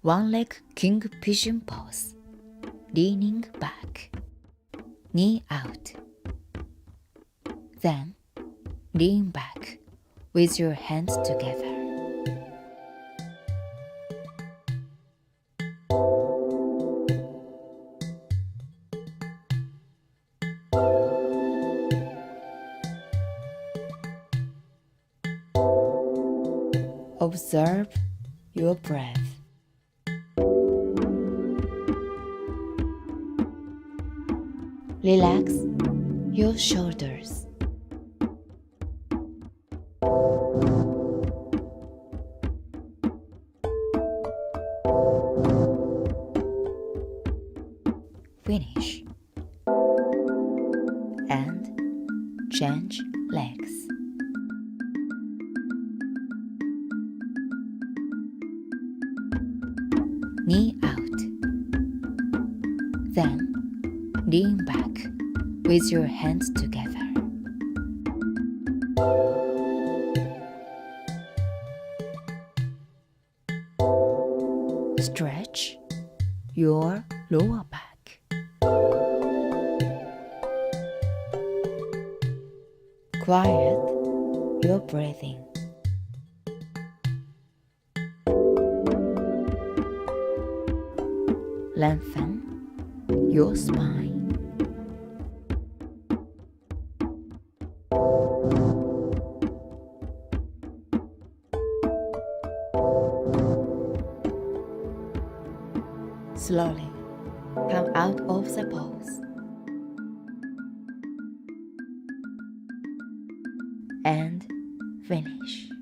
One leg king pigeon pose, leaning back, knee out. Then lean back with your hands together. Observe your breath. Relax your shoulders. Finish. And change legs. Knee out. Then lean back with your hands together. Stretch your lower back. Quiet your breathing. Lengthen your spine. Slowly come out of the pose and finish.